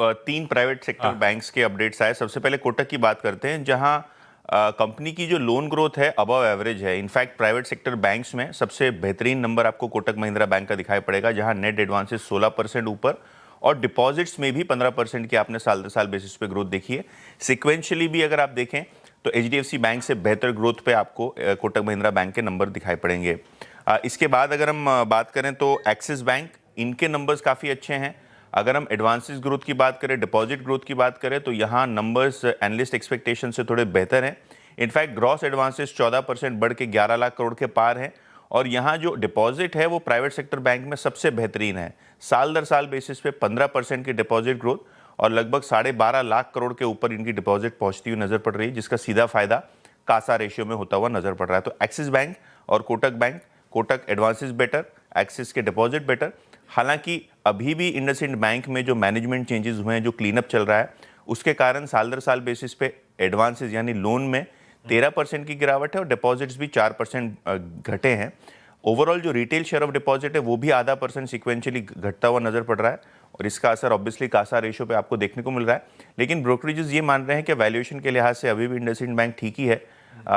तीन private sector banks के updates आए। सबसे पहले कोटक की बात करते हैं, जहां कंपनी की जो लोन ग्रोथ है अबव एवरेज है। इनफैक्ट प्राइवेट सेक्टर बैंक्स में सबसे बेहतरीन नंबर आपको कोटक महिंद्रा बैंक का दिखाई पड़ेगा, जहां नेट एडवांसेस 16% ऊपर और डिपॉजिट्स में भी 15% की आपने साल दर साल बेसिस पे ग्रोथ देखी है। सिक्वेंशियली भी अगर आप देखें तो एचडीएफसी बैंक से बेहतर ग्रोथ पे आपको कोटक महिंद्रा बैंक के नंबर दिखाई पड़ेंगे। इसके बाद अगर हम बात करें तो एक्सिस बैंक, इनके नंबर्स काफ़ी अच्छे हैं। अगर हम एडवांसेस ग्रोथ की बात करें, डिपॉजिट ग्रोथ की बात करें, तो यहाँ नंबर्स एनालिस्ट एक्सपेक्टेशन से थोड़े बेहतर हैं। इनफैक्ट ग्रॉस एडवांसेस 14% बढ़ के 11 लाख करोड़ के पार हैं और यहाँ जो डिपॉजिट है वो प्राइवेट सेक्टर बैंक में सबसे बेहतरीन है। साल दर साल बेसिस पे 15% की डिपॉजिट ग्रोथ और लगभग 12.5 लाख करोड़ के ऊपर इनकी डिपॉजिट पहुंचती हुई नजर पड़ रही है, जिसका सीधा फायदा कासा रेशियो में होता हुआ नजर पड़ रहा है। तो एक्सिस बैंक और Kotak bank, Kotak advances better, axis के डिपॉजिट बेटर। हालांकि अभी भी इंडसइंड बैंक में जो मैनेजमेंट चेंजेस हुए हैं, जो क्लीन अप चल रहा है, उसके कारण साल दर साल बेसिस पे एडवांसेस यानी लोन में 13% की गिरावट है और डिपॉजिट्स भी 4% घटे हैं। ओवरऑल जो रिटेल शेयर ऑफ डिपॉजिट है वो भी 0.5% सिक्वेंशियली घटता हुआ नजर पड़ रहा है और इसका असर ऑब्वियसली कासा रेशियो पे आपको देखने को मिल रहा है। लेकिन ब्रोकरेजेस ये मान रहे हैं कि वैल्यूएशन के लिहाज से अभी भी इंडसइंड बैंक ठीक ही है।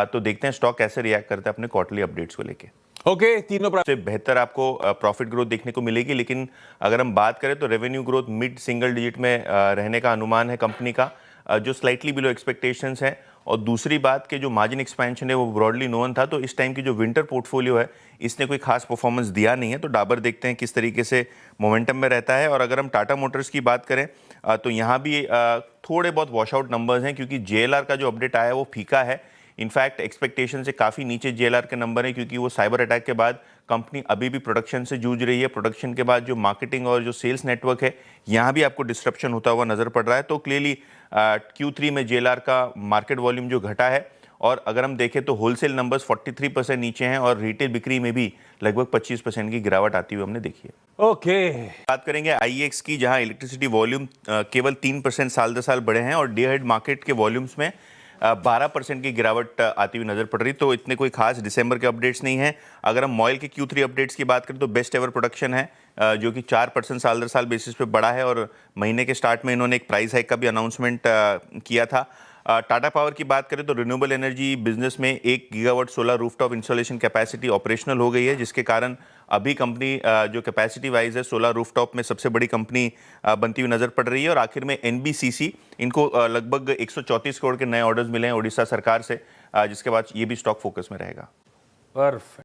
तो देखते हैं स्टॉक कैसे रिएक्ट करता है अपने क्वार्टरली अपडेट्स को लेके। ओके, तीनों से बेहतर आपको प्रॉफिट ग्रोथ देखने को मिलेगी, लेकिन अगर हम बात करें तो revenue growth mid single digit में रहने का अनुमान है कंपनी का, जो स्लाइटली बिलो एक्सपेक्टेशंस है। और दूसरी बात के जो मार्जिन एक्सपेंशन है वो ब्रॉडली नोन था, तो इस टाइम की जो विंटर पोर्टफोलियो है इसने कोई खास परफॉर्मेंस दिया नहीं है। तो डाबर देखते हैं किस तरीके से मोमेंटम में रहता है। और अगर हम टाटा मोटर्स की बात करें तो यहाँ भी थोड़े बहुत वॉश आउट नंबर्स हैं, क्योंकि जेएलआर का जो अपडेट आया है वो फीका है। इनफैक्ट एक्सपेक्टेशन से काफ़ी नीचे जेएलआर के नंबर हैं, क्योंकि वो साइबर अटैक के बाद कंपनी अभी भी प्रोडक्शन से जूझ रही है। प्रोडक्शन के बाद जो मार्केटिंग और जो सेल्स नेटवर्क है, यहाँ भी आपको डिस्ट्रप्शन होता हुआ नजर पड़ रहा है। तो क्लियरली Q3 में जेएलआर का मार्केट वॉल्यूम जो घटा है, और अगर हम देखें तो होलसेल नंबर्स 43% नीचे हैं और रिटेल बिक्री में भी लगभग 25% की गिरावट आती हुई हमने देखी है। ओके, बात करेंगे आईएक्स की, जहां इलेक्ट्रिसिटी वॉल्यूम केवल 3% साल दर साल बढ़े हैं और डे हेड मार्केट के वॉल्यूम्स में 12% की गिरावट आती हुई नजर पड़ रही। तो इतने कोई खास दिसंबर के अपडेट्स नहीं है। अगर हम मॉयल के Q3 अपडेट्स की बात करें तो बेस्ट एवर प्रोडक्शन है, जो कि 4% साल दर साल बेसिस पे बढ़ा है और महीने के स्टार्ट में इन्होंने एक प्राइस हाइक का भी अनाउंसमेंट किया था। टाटा पावर की बात करें तो रिन्यूएबल एनर्जी बिजनेस में 1 gigawatt solar rooftop installation capacity operational हो गई है, जिसके कारण अभी कंपनी जो कैपेसिटी वाइज है सोलर रूफटॉप में सबसे बड़ी कंपनी बनती हुई नजर पड़ रही है। और आखिर में एनबीसीसी, इनको लगभग 134 करोड़ के नए ऑर्डर्स मिले हैं उड़ीसा सरकार से, जिसके बाद ये भी स्टॉक फोकस में रहेगा। परफेक्ट।